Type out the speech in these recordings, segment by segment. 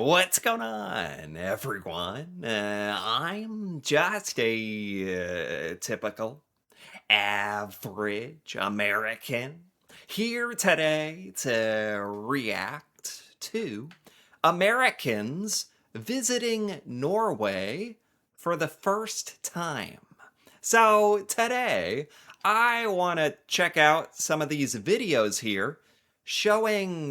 What's going on, everyone? I'm just a typical, average American here today to react to Americans visiting Norway for the first time. So today, I want to check out some of these videos here showing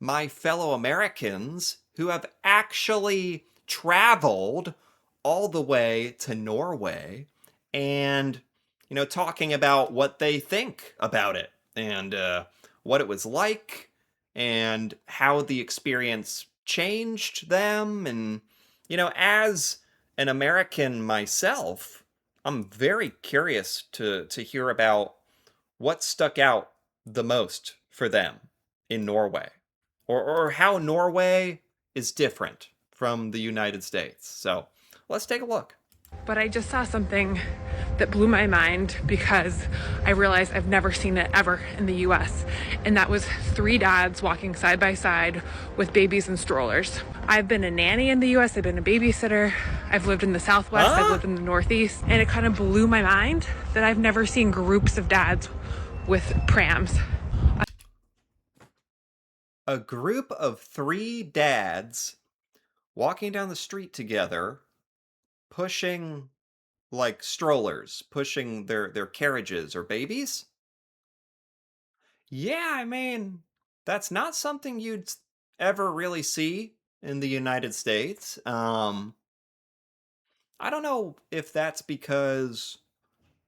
my fellow Americans who have actually traveled all the way to Norway and, talking about what they think about it and what it was like and how the experience changed them. And, as an American myself, I'm very curious to hear about what stuck out the most for them in Norway, or how Norway is different from the United States. So let's take a look. But I just saw something that blew my mind because I realized I've never seen it ever in the US. And that was three dads walking side by side with babies and strollers. I've been a nanny in the US, I've been a babysitter, I've lived in the Southwest, I've lived in the Northeast, and it kind of blew my mind that I've never seen groups of dads with prams. A group of three dads walking down the street together, pushing like strollers, pushing their carriages or babies. Yeah, I mean, that's not something you'd ever really see in the United States. I don't know if that's because,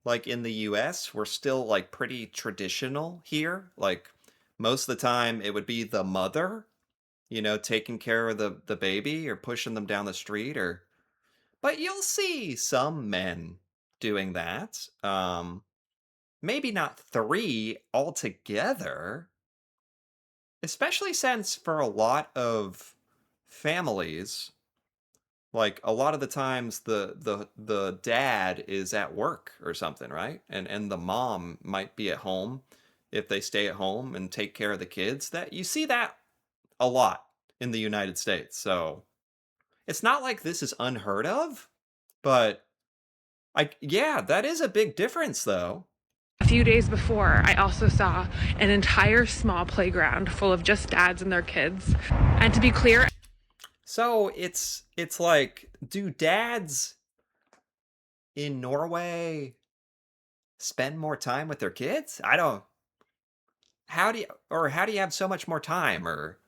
like, in the US, we're still, like, pretty traditional here. Like, most of the time, it would be the mother, taking care of the baby or pushing them down the street, or but you'll see some men doing that. Maybe not three altogether, especially since for a lot of families, like a lot of the times the dad is at work or something, right? And the mom might be at home if they stay at home and take care of the kids. That you see that a lot in the United States. So it's not like this is unheard of, but yeah, that is a big difference though. A few days before, I also saw an entire small playground full of just dads and their kids. And to be clear, So it's like, do dads in Norway spend more time with their kids? I don't. How do you have so much more time? Or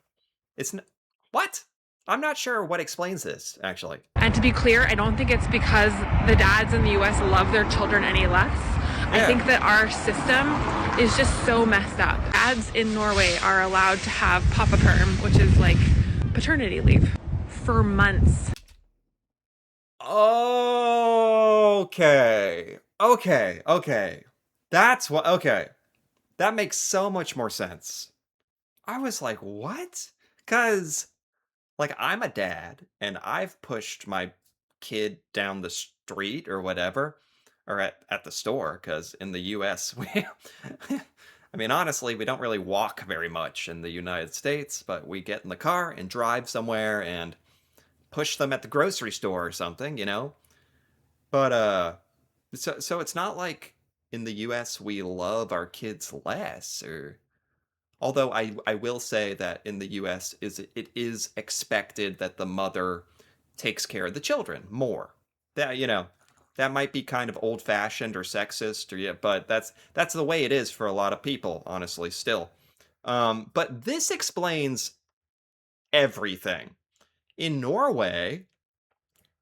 it's what? I'm not sure what explains this actually. I don't think it's because the dads in the US love their children any less. I Yeah. think that our system is just so messed up. Dads in Norway are allowed to have papa perm, which is like paternity leave, for months. Okay. Okay. Okay. That's what. Okay. That makes so much more sense. I was like, what? Because, like, I'm a dad and I've pushed my kid down the street or whatever, or at the store, because in the US, I mean, honestly, we don't really walk very much in the United States, but we get in the car and drive somewhere and push them at the grocery store or something. But, so it's not like in the US we love our kids less, or although I will say that in the US it is expected that the mother takes care of the children more. That might be kind of old fashioned or sexist, or yeah, but that's the way it is for a lot of people, honestly, still. But this explains everything. In Norway,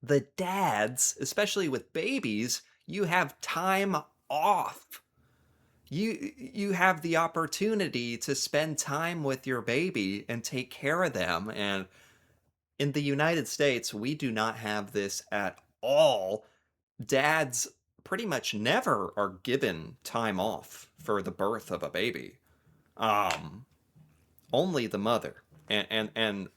the dads, especially with babies, you have time off. You have the opportunity to spend time with your baby and take care of them. And in the United States, we do not have this at all. Dads pretty much never are given time off for the birth of a baby. Um, Only the mother. And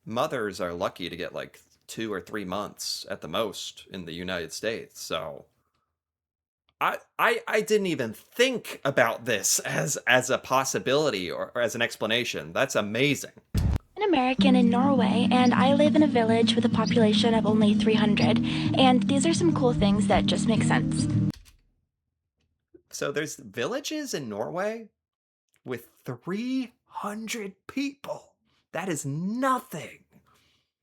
mothers are lucky to get like 2 or 3 months at the most in the United States. So I didn't even think about this as a possibility or as an explanation. That's amazing. An American in Norway, and I live in a village with a population of only 300. And these are some cool things that just make sense. So there's villages in Norway with 300 people. That is nothing.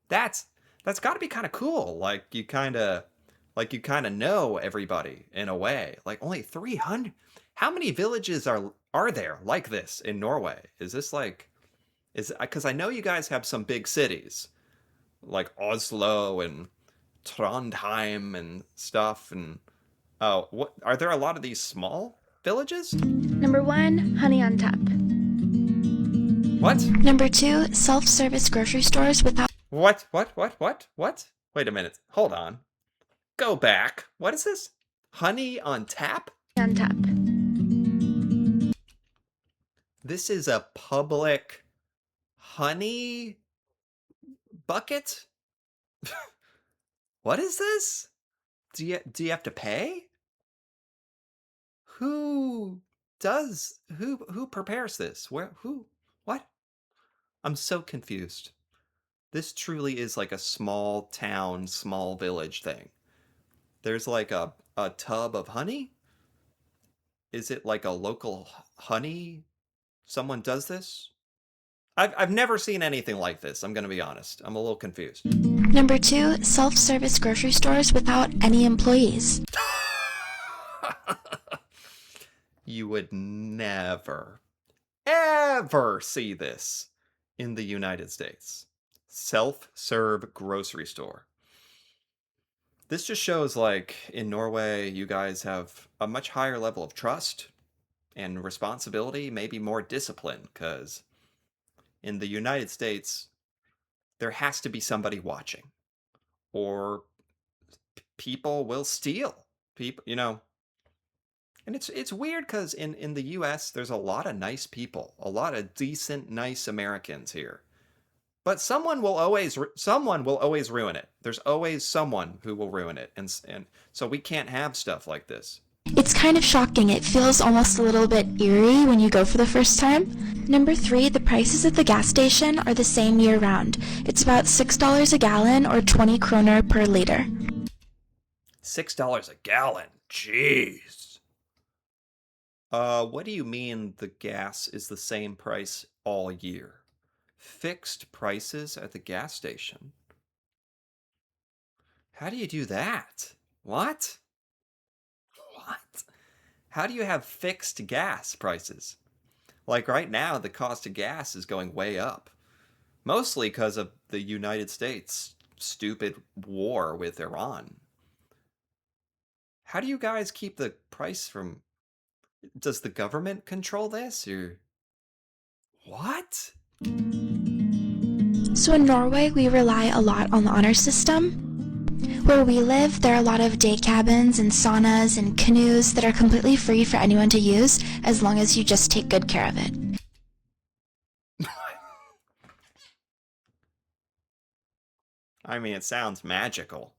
That's that's got to be kind of cool. Like you kind of know everybody in a way. Like only 300. How many villages are there like this in Norway? Is this like is because I know you guys have some big cities like Oslo and Trondheim and stuff and oh, what are there a lot of these small villages? Number one, honey on tap. What? Number two, self service grocery stores without What? Wait a minute. Hold on. Go back. What is this? Honey on tap? on tap. This is a public honey bucket? What is this? Do you have to pay? Who who prepares this? Where who what? I'm so confused. This truly is like a small town, small village thing. There's like a tub of honey? Is it like a local honey? Someone does this? I've never seen anything like this. I'm going to be honest. I'm a little confused. Number two, self service grocery stores without any employees. You would never, ever see this in the United States. Self serve grocery store. This just shows like in Norway, you guys have a much higher level of trust and responsibility, maybe more discipline, because in the United States, there has to be somebody watching, or people will steal. People, and it's weird because in the U.S. there's a lot of nice people, a lot of decent, nice Americans here, but someone will always ruin it. There's always someone who will ruin it, and so we can't have stuff like this. It's kind of shocking. It feels almost a little bit eerie when you go for the first time. Number three, the prices at the gas station are the same year round. It's about $6 a gallon or 20 kroner per liter. $6 a gallon. Jeez. What do you mean the gas is the same price all year? Fixed prices at the gas station. How do you do that? What? What? How do you have fixed gas prices? Like right now, the cost of gas is going way up, mostly because of the United States' stupid war with Iran. How do you guys keep the price from? Does the government control this or what? So in Norway, we rely a lot on the honor system. Where we live, there are a lot of day cabins and saunas and canoes that are completely free for anyone to use as long as you just take good care of it. I mean, it sounds magical.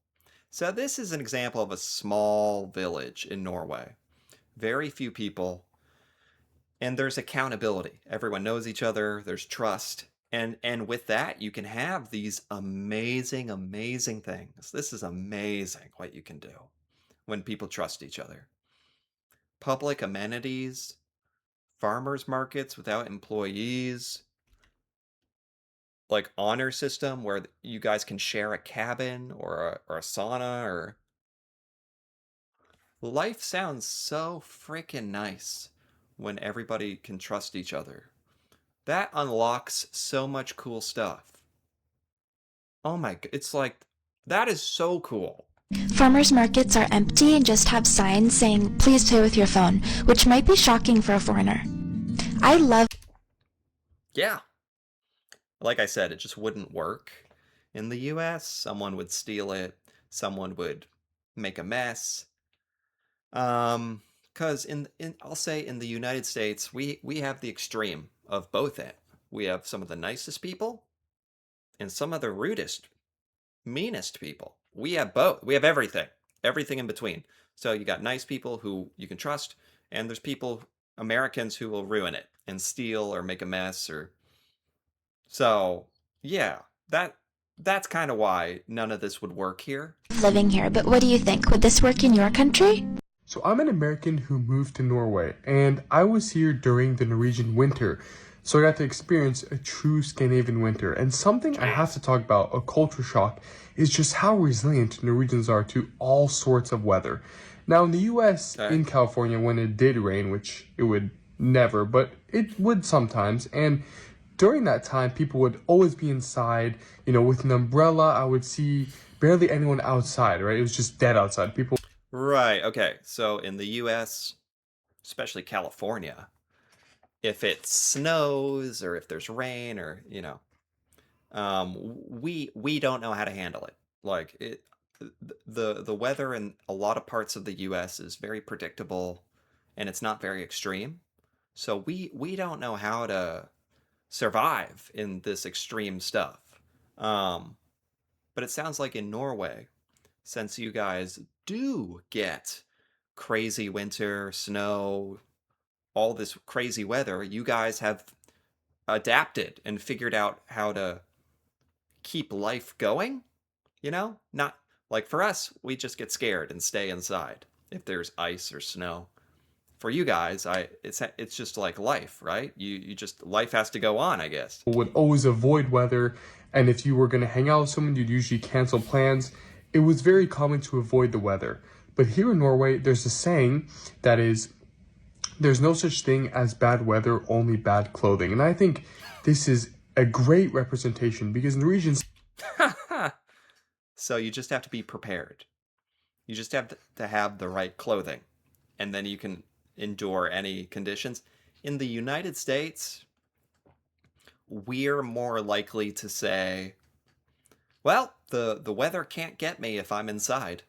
So, this is an example of a small village in Norway. Very few people, and there's accountability. Everyone knows each other, there's trust. And with that, you can have these amazing, amazing things. This is amazing what you can do when people trust each other. Public amenities, farmers markets without employees, like honor system where you guys can share a cabin or a sauna or life sounds so freaking nice when everybody can trust each other. That unlocks so much cool stuff. Oh my, it's like that is so cool. Farmers markets are empty and just have signs saying, please pay with your phone, which might be shocking for a foreigner. I love Yeah. Like I said, it just wouldn't work in the US. Someone would steal it, someone would make a mess. Because in I'll say in the United States, we have the extreme of both it. We have some of the nicest people and some of the rudest, meanest people. We have both. We have everything. Everything in between. So you got nice people who you can trust, and there's people, Americans who will ruin it and steal or make a mess or so yeah, that's kind of why none of this would work here. Living here, but what do you think? Would this work in your country? So I'm an American who moved to Norway, and I was here during the Norwegian winter. So I got to experience a true Scandinavian winter. And something I have to talk about, a culture shock, is just how resilient Norwegians are to all sorts of weather. Now in the US, Okay. in California, when it did rain, which it would never, but it would sometimes, and during that time, people would always be inside, with an umbrella. I would see barely anyone outside, right? It was just dead outside. People Right. Okay. So in the US, especially California, if it snows or if there's rain or, we don't know how to handle it. Like the weather in a lot of parts of the US is very predictable and it's not very extreme. So we don't know how to survive in this extreme stuff. Um, but it sounds like in Norway, since you guys do get crazy winter, snow, all this crazy weather, you guys have adapted and figured out how to keep life going, Not like for us, we just get scared and stay inside if there's ice or snow. For you guys, it's just like life, right? You just life has to go on, I guess. would always avoid weather, and if you were going to hang out with someone, you'd usually cancel plans. It was very common to avoid the weather. But here in Norway, there's a saying that is, there's no such thing as bad weather, only bad clothing. And I think this is a great representation because Norwegians So you just have to be prepared. You just have to have the right clothing, and then you can endure any conditions. In the United States, we're more likely to say, well, the weather can't get me if I'm inside.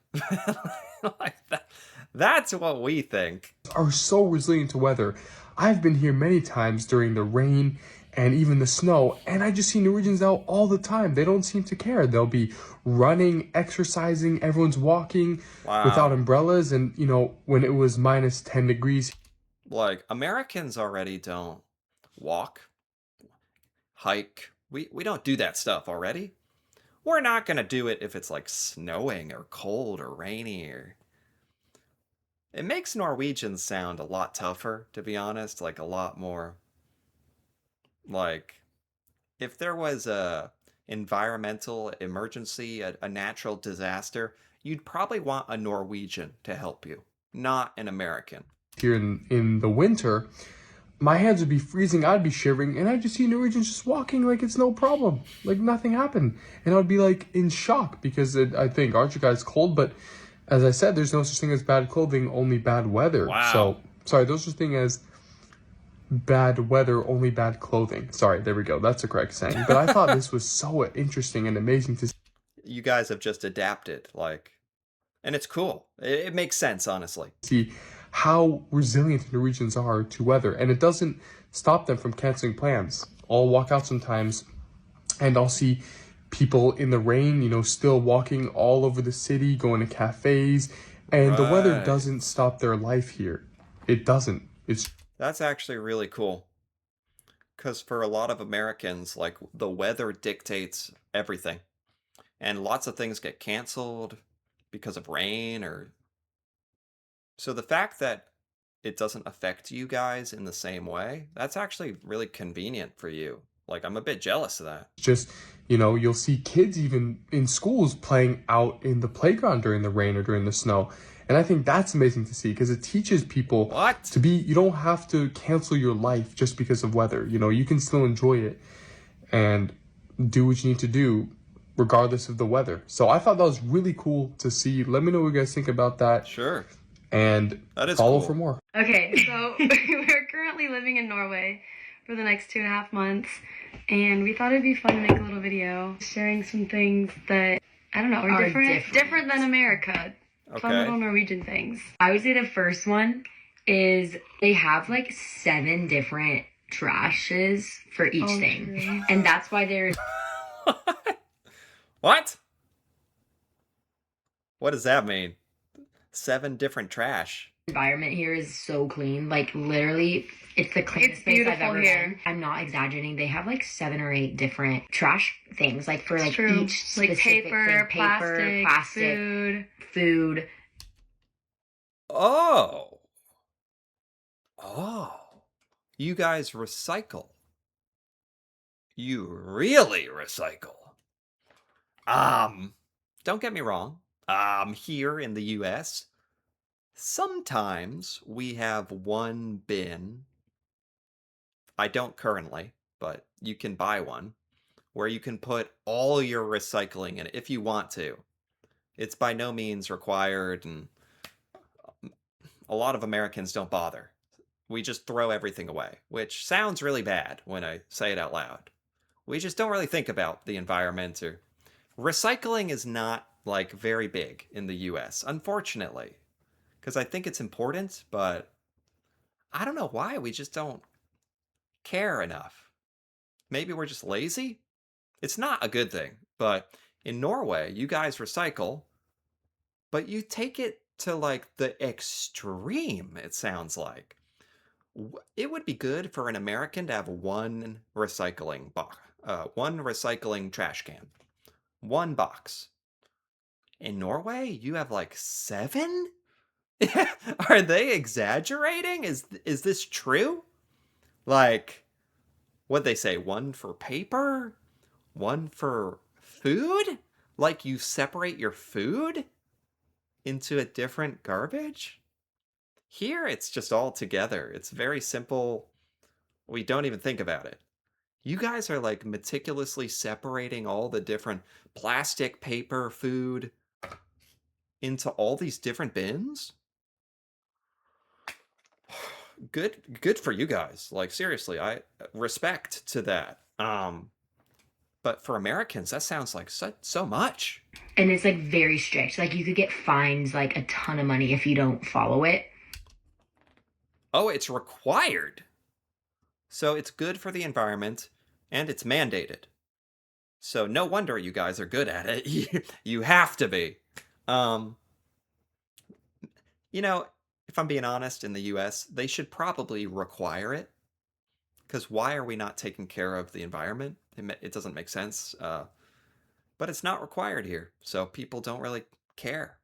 Like that. That's what we think. are so resilient to weather. I've been here many times during the rain and even the snow, and I just see Norwegians out all the time. They don't seem to care. They'll be running, exercising, everyone's walking without Wow. umbrellas. And, when it was minus 10 degrees Like Americans already don't walk, hike. We don't do that stuff already. We're not going to do it if it's like snowing or cold or rainy or it makes Norwegians sound a lot tougher, to be honest, like a lot more like if there was a environmental emergency, a natural disaster, you'd probably want a Norwegian to help you, not an American. here in the winter, my hands would be freezing, I'd be shivering, and I'd just see Norwegians just walking like it's no problem, like nothing happened. And I'd be like in shock because I think, aren't you guys cold? But as I said, there's no such thing as bad clothing, only bad weather. Wow. So, sorry, there's such thing as bad weather, only bad clothing. Sorry, there we go. That's the correct saying. But I thought this was so interesting and amazing to You guys have just adapted, and it's cool. It makes sense, honestly. see how resilient Norwegians are to weather. And it doesn't stop them from canceling plans. I'll walk out sometimes and I'll see people in the rain, still walking all over the city, going to cafes, and the weather Right. doesn't stop their life here. It doesn't. It's That's actually really cool. Because for a lot of Americans, like the weather dictates everything. And lots of things get canceled because of rain or. So the fact that it doesn't affect you guys in the same way, that's actually really convenient for you. Like, I'm a bit jealous of that. just, you'll see kids even in schools playing out in the playground during the rain or during the snow. And I think that's amazing to see because it teaches people What? to be, you don't have to cancel your life just because of weather. You can still enjoy it and do what you need to do regardless of the weather. So I thought that was really cool to see. Let me know what you guys think about that Sure. and That is follow cool. for more. Okay, so we're currently living in Norway for the next 2.5 months, and we thought it'd be fun to make a little video sharing some things that, I don't know, are different than America. Fun Okay. little Norwegian things. I would say the first one is they have like 7 different trashes for each Oh, thing. true. And that's why there's What? What does that mean? 7 different trash. Environment here is so clean. Like literally, it's the cleanest place I've beautiful ever here. been. I'm not exaggerating. They have like 7 or 8 different trash things, like for like True. each Like specific paper, thing. Paper, plastic, food. Oh. Oh. You guys recycle. You really recycle. Don't get me wrong. Here in the US, sometimes we have one bin. I don't currently, but you can buy one where you can put all your recycling in it if you want to. It's by no means required, and a lot of Americans don't bother. We just throw everything away, which sounds really bad when I say it out loud. We just don't really think about the environment, or recycling is not like very big in the US, unfortunately, because I think it's important, but I don't know why we just don't care enough. Maybe we're just lazy? It's not a good thing, but in Norway, you guys recycle, but you take it to like the extreme, it sounds like. It would be good for an American to have one recycling trash can, one box. In Norway, you have like 7? Are they exaggerating? Is this true? Like, what'd they say? One for paper? One for food? Like you separate your food into a different garbage? Here, it's just all together. It's very simple. We don't even think about it. You guys are like meticulously separating all the different plastic, paper, food into all these different bins? Good for you guys. Like seriously, I respect to that. But for Americans, that sounds like so much. And it's like very strict. Like you could get fined like a ton of money if you don't follow it. Oh, it's required. So it's good for the environment and it's mandated. So no wonder you guys are good at it. You have to be. Um, you know, if I'm being honest, in the US, they should probably require it. Because why are we not taking care of the environment? It doesn't make sense. But it's not required here. So people don't really care.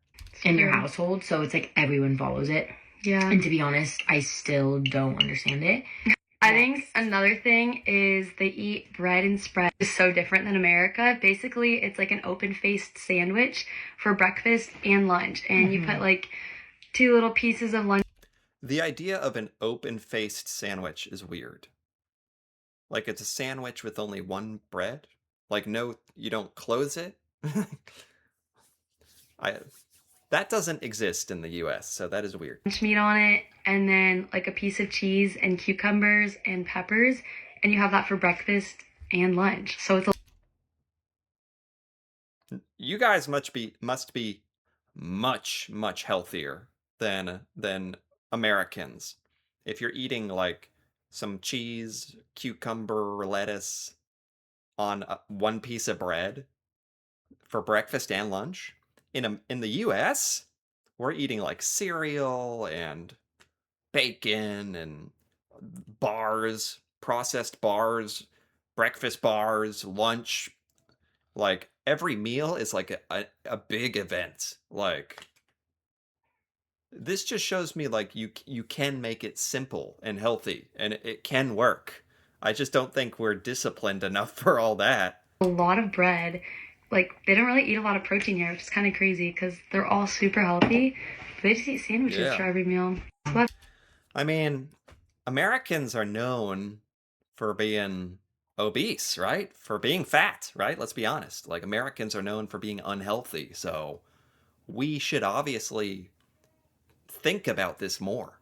In your household, so it's like everyone follows it. Yeah. And to be honest, I still don't understand it. I think another thing is they eat bread and spread. It's so different than America. Basically, it's like an open-faced sandwich for breakfast and lunch. And you put like 2 little pieces of lunch. The idea of an open-faced sandwich is weird. Like it's a sandwich with only one bread? Like no, you don't close it? I That doesn't exist in the US, so that is weird. Meat on it, and then like a piece of cheese and cucumbers and peppers, and you have that for breakfast and lunch. So it's You guys must be much healthier than Americans. If you're eating like some cheese, cucumber, lettuce on one piece of bread for breakfast and lunch. In the US, we're eating like cereal and bacon and bars, processed bars, breakfast bars, lunch. Like every meal is like a big event. Like this just shows me like you can make it simple and healthy and it can work. I just don't think we're disciplined enough for all that. a lot of bread. Like they don't really eat a lot of protein here, which is kind of crazy because they're all super healthy. But they just eat sandwiches Yeah. for every meal. So that's I mean, Americans are known for being obese, right? For being fat, right? Let's be honest. Like Americans are known for being unhealthy. So we should obviously think about this more.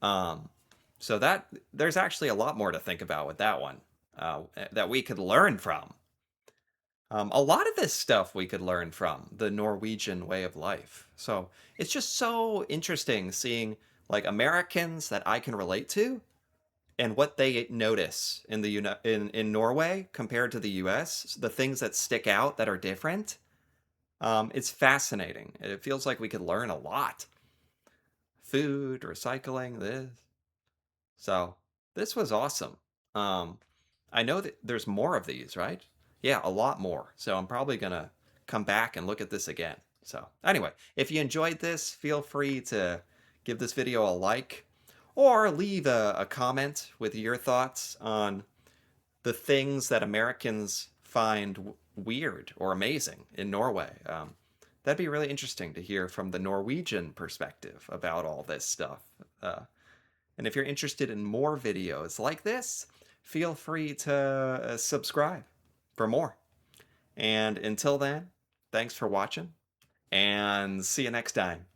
Um, so that there's actually a lot more to think about with that one that we could learn from. A lot of this stuff we could learn from the Norwegian way of life. So it's just so interesting seeing like Americans that I can relate to and what they notice in in Norway compared to the US, the things that stick out that are different. It's fascinating. It feels like we could learn a lot. Food, recycling, this. So this was awesome. Um, I know that there's more of these, right? Yeah, a lot more. So I'm probably gonna come back and look at this again. So anyway, if you enjoyed this, feel free to give this video a like or leave a comment with your thoughts on the things that Americans find weird or amazing in Norway. That'd be really interesting to hear from the Norwegian perspective about all this stuff. And if you're interested in more videos like this, feel free to subscribe for more. And until then, thanks for watching, and see you next time.